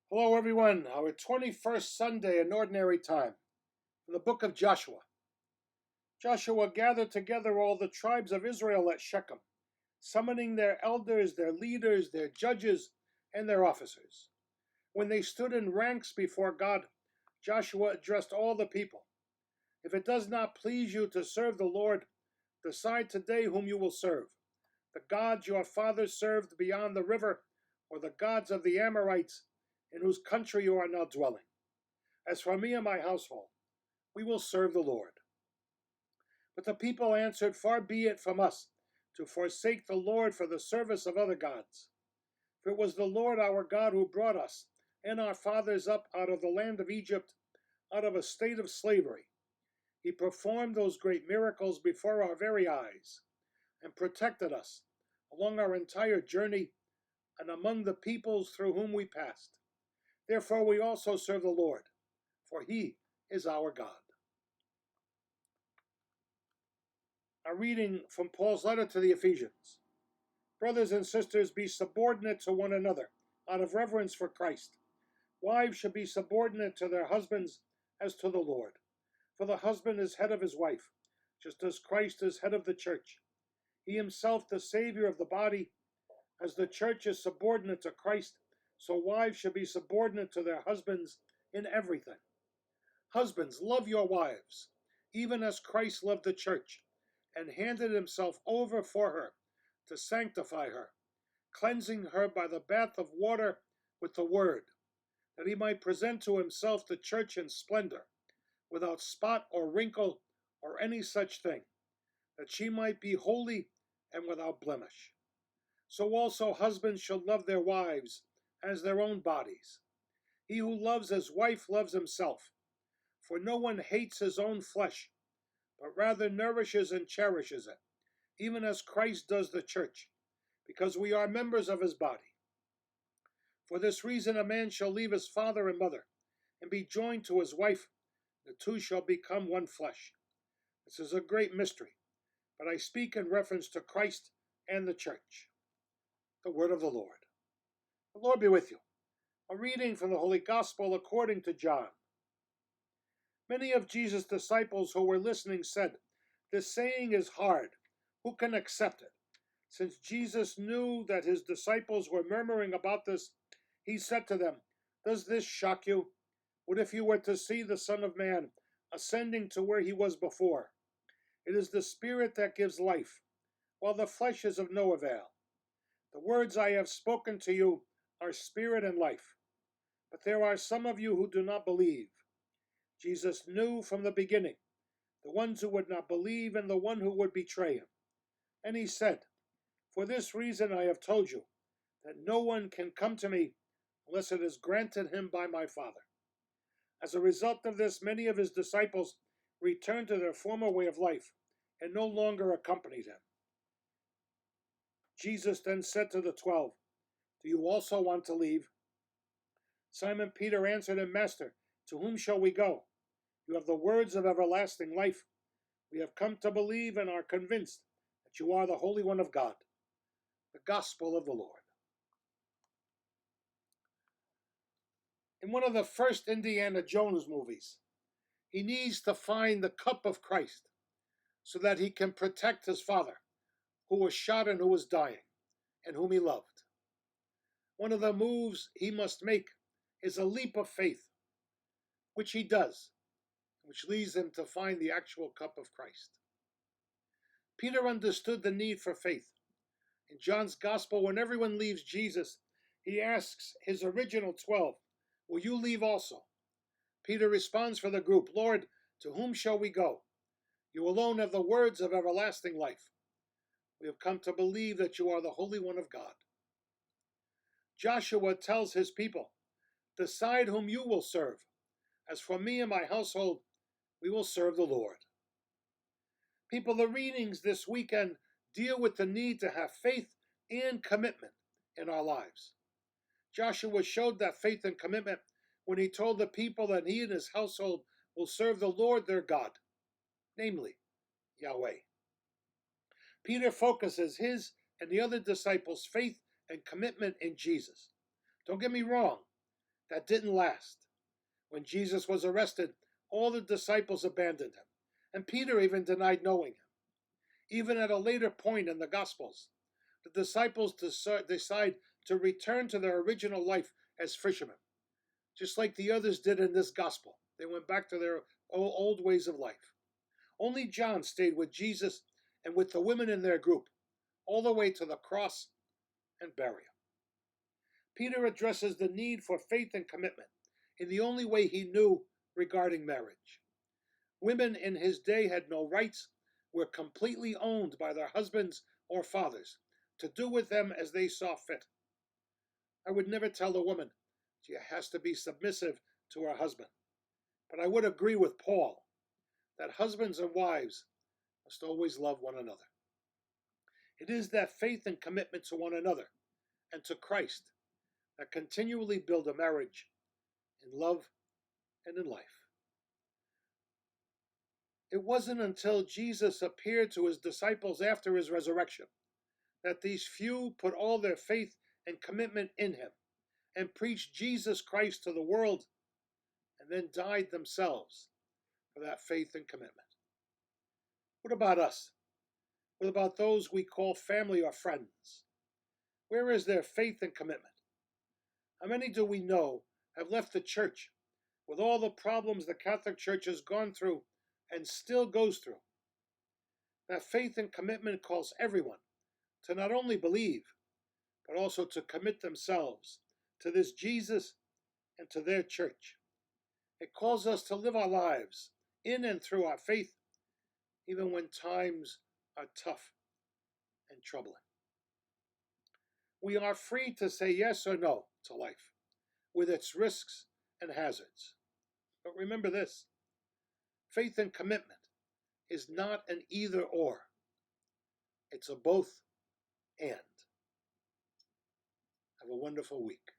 Hello, everyone. Our 21st Sunday in Ordinary Time from the book of Joshua. Joshua gathered together all the tribes of Israel at Shechem, summoning their elders, their leaders, their judges, and their officers. When they stood in ranks before God, Joshua addressed all the people. If it does not please you to serve the Lord, decide today whom you will serve: the gods your fathers served beyond the river, or the gods of the Amorites, in whose country you are now dwelling. As for me and my household, we will serve the Lord. But the people answered, Far be it from us to forsake the Lord for the service of other gods. For it was the Lord our God who brought us and our fathers up out of the land of Egypt, out of a state of slavery. He performed those great miracles before our very eyes and protected us along our entire journey and among the peoples through whom we passed. Therefore we also serve the Lord, for he is our God. A reading from Paul's letter to the Ephesians. Brothers and sisters, be subordinate to one another, out of reverence for Christ. Wives should be subordinate to their husbands as to the Lord. For the husband is head of his wife, just as Christ is head of the church. He himself the Savior of the body. As the church is subordinate to Christ, so wives should be subordinate to their husbands in everything. Husbands, love your wives, even as Christ loved the church, and handed himself over for her to sanctify her, cleansing her by the bath of water with the word, that he might present to himself the church in splendor, without spot or wrinkle or any such thing, that she might be holy and without blemish. So also husbands should love their wives as their own bodies. He who loves his wife loves himself, for no one hates his own flesh, but rather nourishes and cherishes it, even as Christ does the church, because we are members of his body. For this reason a man shall leave his father and mother, and be joined to his wife, the two shall become one flesh. This is a great mystery, but I speak in reference to Christ and the church. The word of the Lord. The Lord be with you. A reading from the Holy Gospel according to John. Many of Jesus' disciples who were listening said, This saying is hard. Who can accept it? Since Jesus knew that his disciples were murmuring about this, he said to them, Does this shock you? What if you were to see the Son of Man ascending to where he was before? It is the Spirit that gives life, while the flesh is of no avail. The words I have spoken to you are spirit and life. But there are some of you who do not believe. Jesus knew from the beginning the ones who would not believe and the one who would betray him. And he said, For this reason I have told you, that no one can come to me unless it is granted him by my Father. As a result of this, many of his disciples returned to their former way of life and no longer accompanied him. Jesus then said to the 12, Do you also want to leave? Simon Peter answered him, Master, to whom shall we go? You have the words of everlasting life. We have come to believe and are convinced that you are the Holy One of God. The Gospel of the Lord. In one of the first Indiana Jones movies, he needs to find the cup of Christ so that he can protect his father, who was shot and who was dying, and whom he loved. One of the moves he must make is a leap of faith, which he does, which leads him to find the actual cup of Christ. Peter understood the need for faith. In John's Gospel, when everyone leaves Jesus, he asks his original 12, Will you leave also? Peter responds for the group, Lord, to whom shall we go? You alone have the words of everlasting life. We have come to believe that you are the Holy One of God. Joshua tells his people, Decide whom you will serve. As for me and my household, we will serve the Lord. People, the readings this weekend deal with the need to have faith and commitment in our lives. Joshua showed that faith and commitment when he told the people that he and his household will serve the Lord their God, namely Yahweh. Peter focuses his and the other disciples' faith and commitment in Jesus. Don't get me wrong, That didn't last. When Jesus was arrested, all the disciples abandoned him, and Peter even denied knowing him. Even at a later point in the Gospels, the disciples decide to return to their original life as fishermen, just like the others did in this Gospel. They went back to their old ways of life. Only John stayed with Jesus and with the women in their group, all the way to the cross and burial. Peter addresses the need for faith and commitment in the only way he knew regarding marriage. Women in his day had no rights, were completely owned by their husbands or fathers to do with them as they saw fit. I would never tell a woman she has to be submissive to her husband, but I would agree with Paul that husbands and wives must always love one another. It is that faith and commitment to one another and to Christ that continually build a marriage in love and in life. It wasn't until Jesus appeared to his disciples after his resurrection that these few put all their faith and commitment in him and preached Jesus Christ to the world and then died themselves for that faith and commitment. What about us? What about those we call family or friends? Where is their faith and commitment? How many do we know have left the church with all the problems the Catholic Church has gone through and still goes through? That faith and commitment calls everyone to not only believe, but also to commit themselves to this Jesus and to their church. It calls us to live our lives in and through our faith, even when times are tough and troubling. We are free to say yes or no to life, with its risks and hazards. But remember this: faith and commitment is not an either or. It's a both and. Have a wonderful week.